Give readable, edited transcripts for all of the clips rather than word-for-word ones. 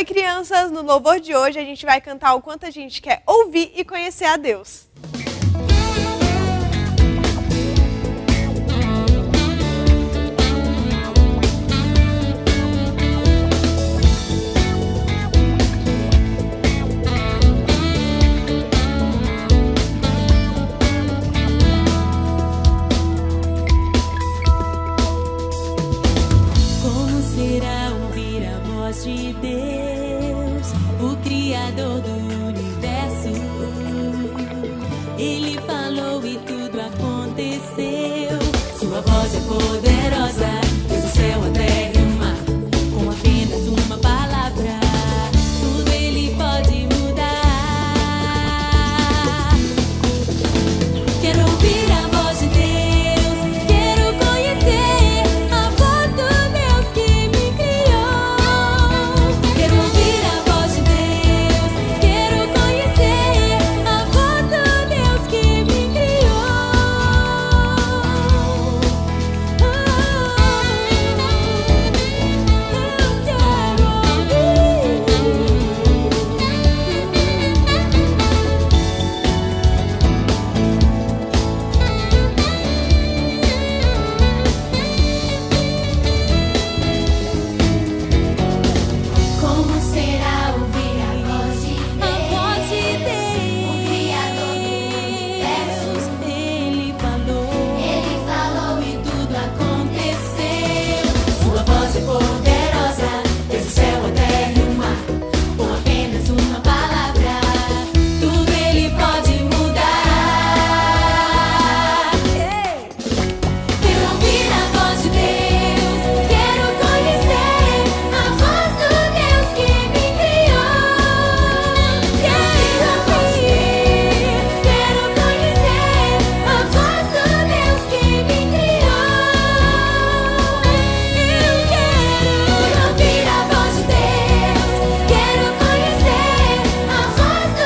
Oi, crianças! No louvor de hoje a gente vai cantar o quanto a gente quer ouvir e conhecer a Deus. Como será ouvir a voz de Deus, o Criador do universo? Ele falou e tudo aconteceu. Sua voz é poderosa, fez o céu, a terra e o mar. Com apenas uma palavra, tudo ele pode mudar. Quero ouvir a voz de Deus, quero conhecer a voz do Deus que me criou. Quero ouvir a voz de Deus, quero conhecer a voz do Deus que me criou. Eu quero ouvir. Como será ouvir a voz de A voz de Deus, o Criador do Deus, universo? Ele falou. Ele falou e tudo aconteceu. Sua voz é poderosa, fez o céu, a terra e o mar. Com apenas uma palavra, tudo ele pode mudar. Quero ouvir a voz de Deus, quero conhecer a voz do Deus que me criou. Quero ouvir, quero conhecer a voz do Deus que me criou. Eu quero ouvir a voz de Deus, quero conhecer a voz do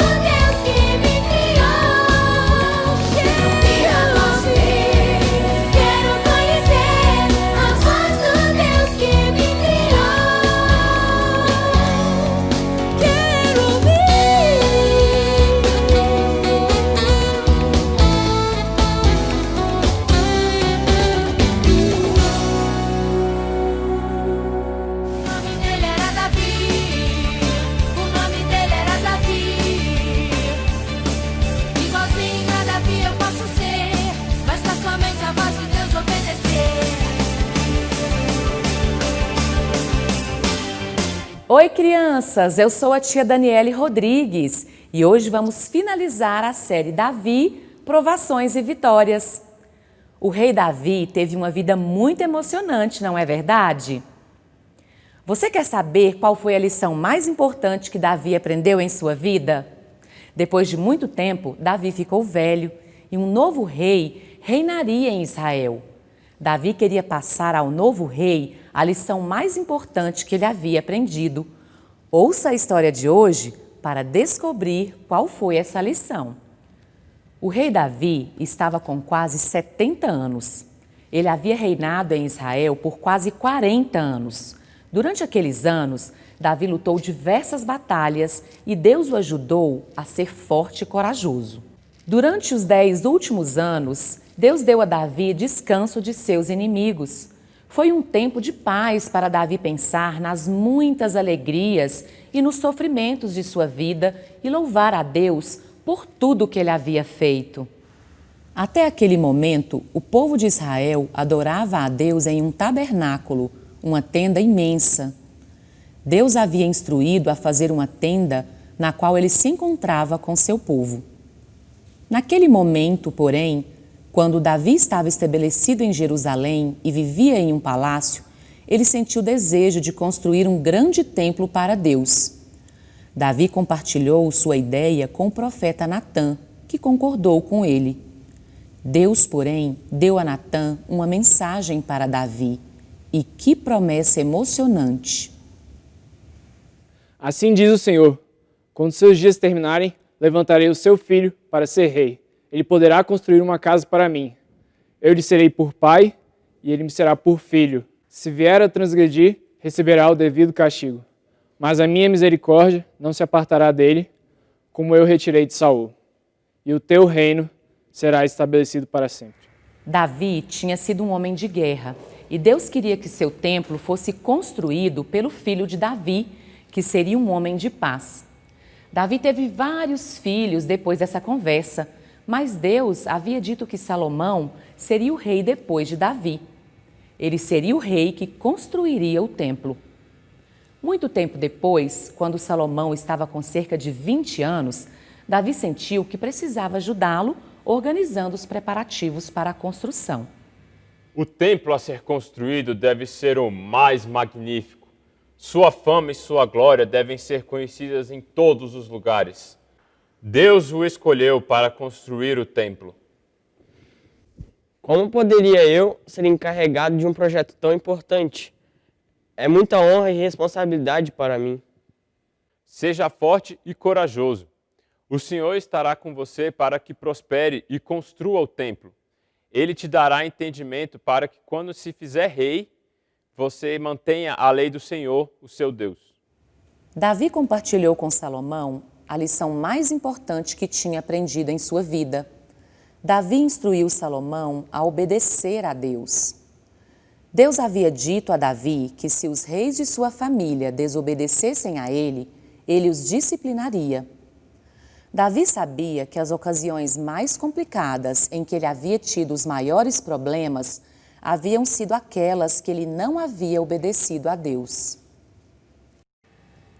Deus que me criou. Quero ouvir a voz de Deus, quero conhecer a voz do Deus que me criou. Quero O nome dele era Davi, o nome dele era Davi. Igualzinho a Davi eu posso ser, basta somente a voz de Deus obedecer. Oi, crianças! Eu sou a tia Daniele Rodrigues e hoje vamos finalizar a série Davi, Provações e Vitórias. O rei Davi teve uma vida muito emocionante, não é verdade? Você quer saber qual foi a lição mais importante que Davi aprendeu em sua vida? Depois de muito tempo, Davi ficou velho e um novo rei reinaria em Israel. Davi queria passar ao novo rei a lição mais importante que ele havia aprendido. Ouça a história de hoje para descobrir qual foi essa lição. O rei Davi estava com quase 70 anos. Ele havia reinado em Israel por quase 40 anos. Durante aqueles anos, Davi lutou diversas batalhas e Deus o ajudou a ser forte e corajoso. Durante os 10 últimos anos, Deus deu a Davi descanso de seus inimigos. Foi um tempo de paz para Davi pensar nas muitas alegrias e nos sofrimentos de sua vida e louvar a Deus por tudo que ele havia feito. Até aquele momento, o povo de Israel adorava a Deus em um tabernáculo, uma tenda imensa. Deus havia instruído a fazer uma tenda na qual ele se encontrava com seu povo. Naquele momento, porém, quando Davi estava estabelecido em Jerusalém e vivia em um palácio, ele sentiu o desejo de construir um grande templo para Deus. Davi compartilhou sua ideia com o profeta Natã, que concordou com ele. Deus, porém, deu a Natã uma mensagem para Davi. E que promessa emocionante! Assim diz o Senhor: quando seus dias terminarem, levantarei o seu filho para ser rei. Ele poderá construir uma casa para mim. Eu lhe serei por pai e ele me será por filho. Se vier a transgredir, receberá o devido castigo. Mas a minha misericórdia não se apartará dele, como eu retirei de Saul, e o teu reino será estabelecido para sempre. Davi tinha sido um homem de guerra e Deus queria que seu templo fosse construído pelo filho de Davi, que seria um homem de paz. Davi teve vários filhos depois dessa conversa, mas Deus havia dito que Salomão seria o rei depois de Davi. Ele seria o rei que construiria o templo. Muito tempo depois, quando Salomão estava com cerca de 20 anos, Davi sentiu que precisava ajudá-lo, organizando os preparativos para a construção. O templo a ser construído deve ser o mais magnífico. Sua fama e sua glória devem ser conhecidas em todos os lugares. Deus o escolheu para construir o templo. Como poderia eu ser encarregado de um projeto tão importante? É muita honra e responsabilidade para mim. Seja forte e corajoso. O Senhor estará com você para que prospere e construa o templo. Ele te dará entendimento para que, quando se fizer rei, você mantenha a lei do Senhor, o seu Deus. Davi compartilhou com Salomão a lição mais importante que tinha aprendido em sua vida. Davi instruiu Salomão a obedecer a Deus. Deus havia dito a Davi que se os reis de sua família desobedecessem a ele, ele os disciplinaria. Davi sabia que as ocasiões mais complicadas em que ele havia tido os maiores problemas haviam sido aquelas que ele não havia obedecido a Deus.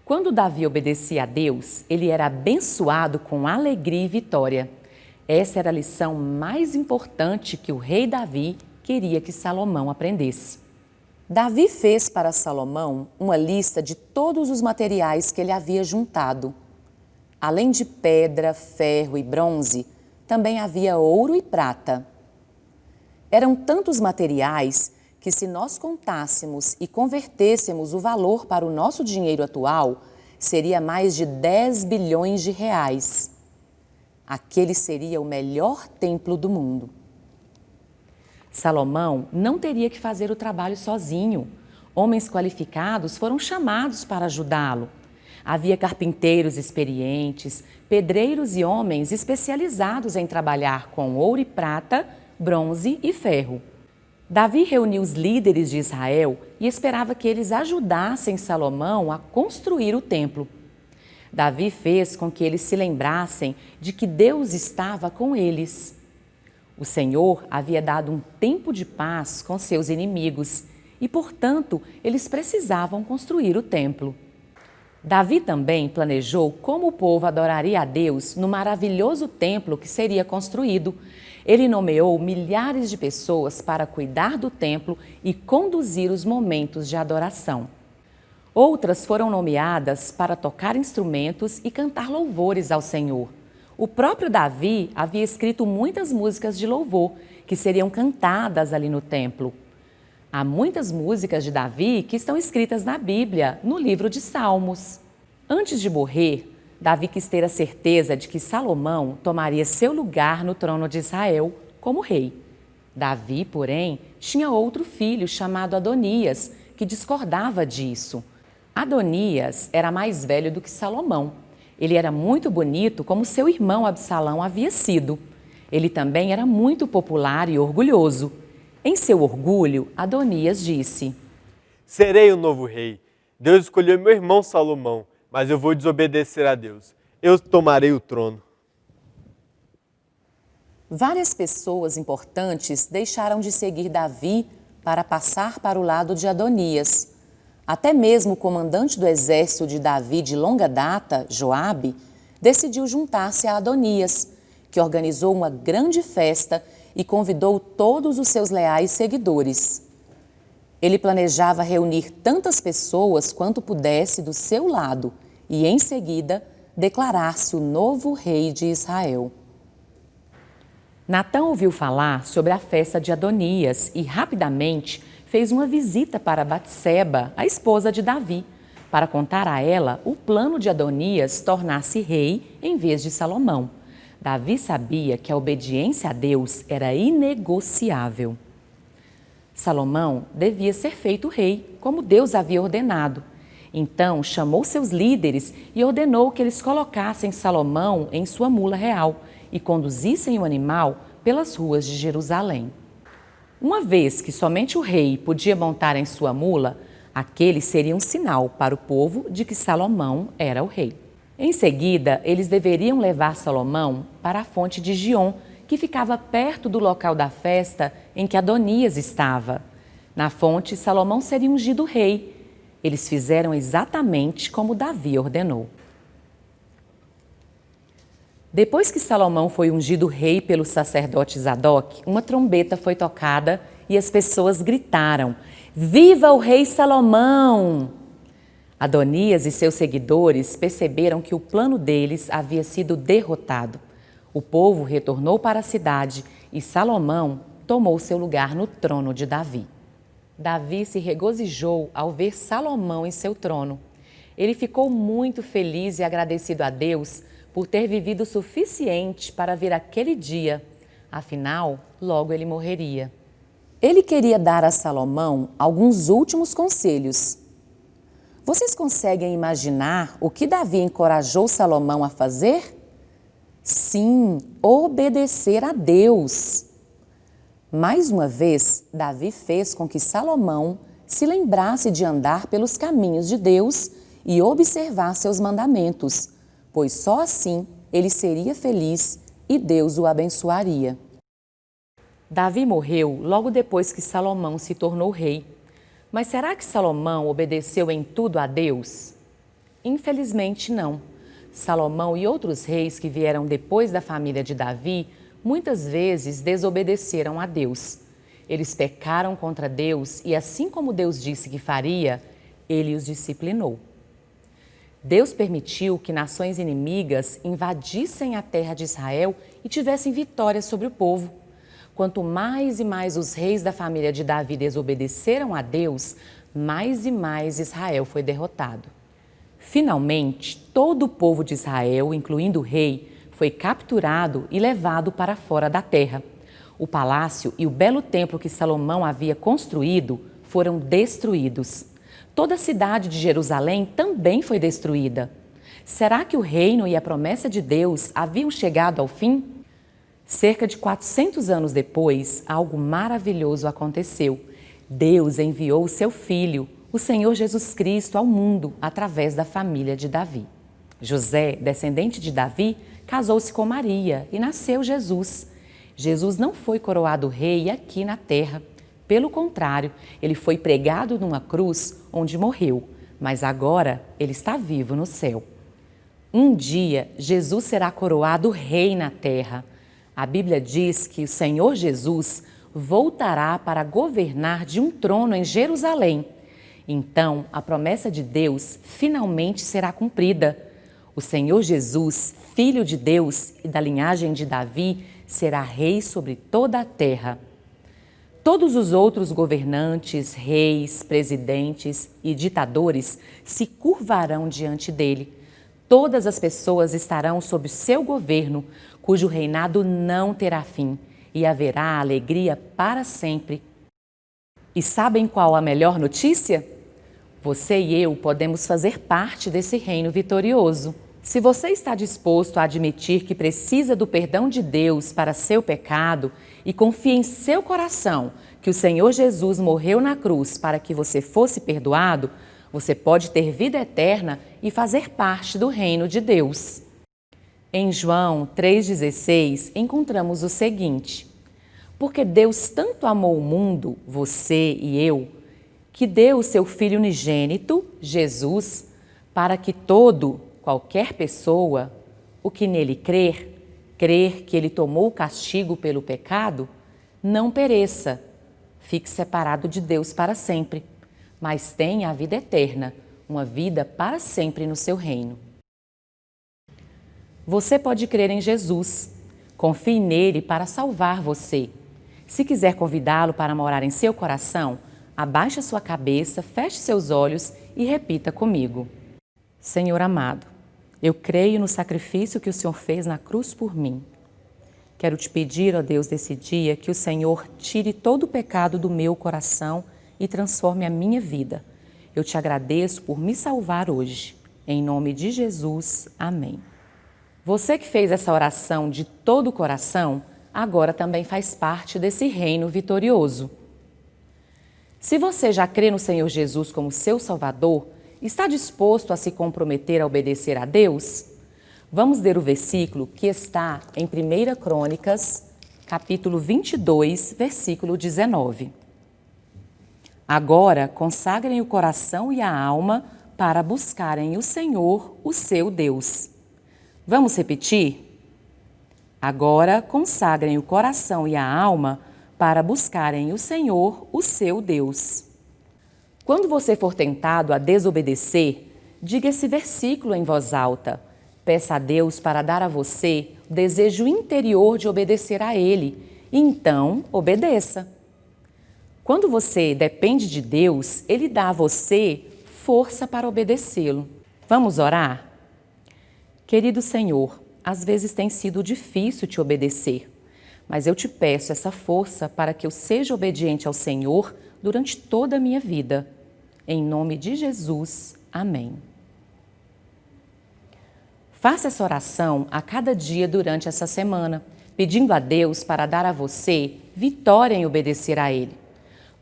Quando Davi obedecia a Deus, ele era abençoado com alegria e vitória. Essa era a lição mais importante que o rei Davi queria que Salomão aprendesse. Davi fez para Salomão uma lista de todos os materiais que ele havia juntado. Além de pedra, ferro e bronze, também havia ouro e prata. Eram tantos materiais que, se nós contássemos e convertêssemos o valor para o nosso dinheiro atual, seria mais de 10 bilhões de reais. Aquele seria o melhor templo do mundo. Salomão não teria que fazer o trabalho sozinho. Homens qualificados foram chamados para ajudá-lo. Havia carpinteiros experientes, pedreiros e homens especializados em trabalhar com ouro e prata, bronze e ferro. Davi reuniu os líderes de Israel e esperava que eles ajudassem Salomão a construir o templo. Davi fez com que eles se lembrassem de que Deus estava com eles. O Senhor havia dado um tempo de paz com seus inimigos e, portanto, eles precisavam construir o templo. Davi também planejou como o povo adoraria a Deus no maravilhoso templo que seria construído. Ele nomeou milhares de pessoas para cuidar do templo e conduzir os momentos de adoração. Outras foram nomeadas para tocar instrumentos e cantar louvores ao Senhor. O próprio Davi havia escrito muitas músicas de louvor que seriam cantadas ali no templo. Há muitas músicas de Davi que estão escritas na Bíblia, no livro de Salmos. Antes de morrer, Davi quis ter a certeza de que Salomão tomaria seu lugar no trono de Israel como rei. Davi, porém, tinha outro filho chamado Adonias, que discordava disso. Adonias era mais velho do que Salomão. Ele era muito bonito, como seu irmão Absalão havia sido. Ele também era muito popular e orgulhoso. Em seu orgulho, Adonias disse: Serei o novo rei. Deus escolheu meu irmão Salomão, mas eu vou desobedecer a Deus. Eu tomarei o trono. Várias pessoas importantes deixaram de seguir Davi para passar para o lado de Adonias. Até mesmo o comandante do exército de Davi de longa data, Joabe, decidiu juntar-se a Adonias, que organizou uma grande festa e convidou todos os seus leais seguidores. Ele planejava reunir tantas pessoas quanto pudesse do seu lado e, em seguida, declarar-se o novo rei de Israel. Natã ouviu falar sobre a festa de Adonias e, rapidamente, fez uma visita para Batseba, a esposa de Davi, para contar a ela o plano de Adonias tornar-se rei em vez de Salomão. Davi sabia que a obediência a Deus era inegociável. Salomão devia ser feito rei, como Deus havia ordenado. Então chamou seus líderes e ordenou que eles colocassem Salomão em sua mula real e conduzissem o animal pelas ruas de Jerusalém. Uma vez que somente o rei podia montar em sua mula, aquele seria um sinal para o povo de que Salomão era o rei. Em seguida, eles deveriam levar Salomão para a fonte de Giom, que ficava perto do local da festa em que Adonias estava. Na fonte, Salomão seria ungido rei. Eles fizeram exatamente como Davi ordenou. Depois que Salomão foi ungido rei pelo sacerdote Zadok, uma trombeta foi tocada e as pessoas gritaram: "Viva o rei Salomão!" Adonias e seus seguidores perceberam que o plano deles havia sido derrotado. O povo retornou para a cidade e Salomão tomou seu lugar no trono de Davi. Davi se regozijou ao ver Salomão em seu trono. Ele ficou muito feliz e agradecido a Deus por ter vivido o suficiente para ver aquele dia. Afinal, logo ele morreria. Ele queria dar a Salomão alguns últimos conselhos. Vocês conseguem imaginar o que Davi encorajou Salomão a fazer? Sim, obedecer a Deus. Mais uma vez, Davi fez com que Salomão se lembrasse de andar pelos caminhos de Deus e observar seus mandamentos, pois só assim ele seria feliz e Deus o abençoaria. Davi morreu logo depois que Salomão se tornou rei. Mas será que Salomão obedeceu em tudo a Deus? Infelizmente não. Salomão e outros reis que vieram depois da família de Davi muitas vezes desobedeceram a Deus. Eles pecaram contra Deus e, assim como Deus disse que faria, ele os disciplinou. Deus permitiu que nações inimigas invadissem a terra de Israel e tivessem vitória sobre o povo. Quanto mais e mais os reis da família de Davi desobedeceram a Deus, mais e mais Israel foi derrotado. Finalmente, todo o povo de Israel, incluindo o rei, foi capturado e levado para fora da terra. O palácio e o belo templo que Salomão havia construído foram destruídos. Toda a cidade de Jerusalém também foi destruída. Será que o reino e a promessa de Deus haviam chegado ao fim? Cerca de 400 anos depois, algo maravilhoso aconteceu. Deus enviou o seu Filho, o Senhor Jesus Cristo, ao mundo através da família de Davi. José, descendente de Davi, casou-se com Maria e nasceu Jesus. Jesus não foi coroado rei aqui na terra. Pelo contrário, ele foi pregado numa cruz onde morreu, mas agora ele está vivo no céu. Um dia, Jesus será coroado rei na terra. A Bíblia diz que o Senhor Jesus voltará para governar de um trono em Jerusalém. Então, a promessa de Deus finalmente será cumprida. O Senhor Jesus, Filho de Deus e da linhagem de Davi, será rei sobre toda a terra. Todos os outros governantes, reis, presidentes e ditadores se curvarão diante dele. Todas as pessoas estarão sob seu governo, cujo reinado não terá fim, e haverá alegria para sempre. E sabem qual a melhor notícia? Você e eu podemos fazer parte desse reino vitorioso. Se você está disposto a admitir que precisa do perdão de Deus para seu pecado e confia em seu coração que o Senhor Jesus morreu na cruz para que você fosse perdoado, você pode ter vida eterna e fazer parte do reino de Deus. Em João 3,16 encontramos o seguinte: porque Deus tanto amou o mundo, você e eu, que deu o seu Filho unigênito, Jesus, para que qualquer pessoa, o que nele crer que ele tomou o castigo pelo pecado, não pereça, fique separado de Deus para sempre, mas tenha a vida eterna, uma vida para sempre no seu reino. Você pode crer em Jesus, confie nele para salvar você. Se quiser convidá-lo para morar em seu coração, abaixe a sua cabeça, feche seus olhos e repita comigo. Senhor amado, eu creio no sacrifício que o Senhor fez na cruz por mim. Quero te pedir, ó Deus, desse dia, que o Senhor tire todo o pecado do meu coração e transforme a minha vida. Eu te agradeço por me salvar hoje. Em nome de Jesus, amém. Você que fez essa oração de todo o coração, agora também faz parte desse reino vitorioso. Se você já crê no Senhor Jesus como seu Salvador, está disposto a se comprometer a obedecer a Deus? Vamos ler o versículo que está em 1 Crônicas, capítulo 22, versículo 19. Agora consagrem o coração e a alma para buscarem o Senhor, o seu Deus. Vamos repetir? Agora consagrem o coração e a alma para buscarem o Senhor, o seu Deus. Quando você for tentado a desobedecer, diga esse versículo em voz alta. Peça a Deus para dar a você o desejo interior de obedecer a Ele. Então, obedeça. Quando você depende de Deus, Ele dá a você força para obedecê-lo. Vamos orar? Querido Senhor, às vezes tem sido difícil te obedecer, mas eu te peço essa força para que eu seja obediente ao Senhor durante toda a minha vida. Em nome de Jesus, amém. Faça essa oração a cada dia durante essa semana, pedindo a Deus para dar a você vitória em obedecer a Ele.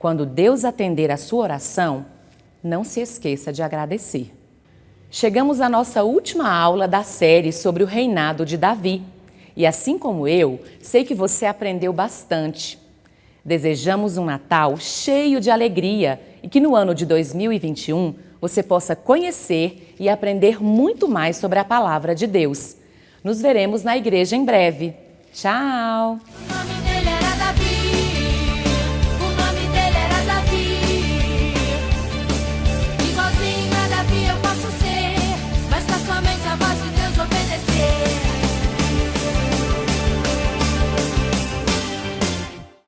Quando Deus atender a sua oração, não se esqueça de agradecer. Chegamos à nossa última aula da série sobre o reinado de Davi. E assim como eu, sei que você aprendeu bastante. Desejamos um Natal cheio de alegria e que no ano de 2021 você possa conhecer e aprender muito mais sobre a palavra de Deus. Nos veremos na igreja em breve. Tchau!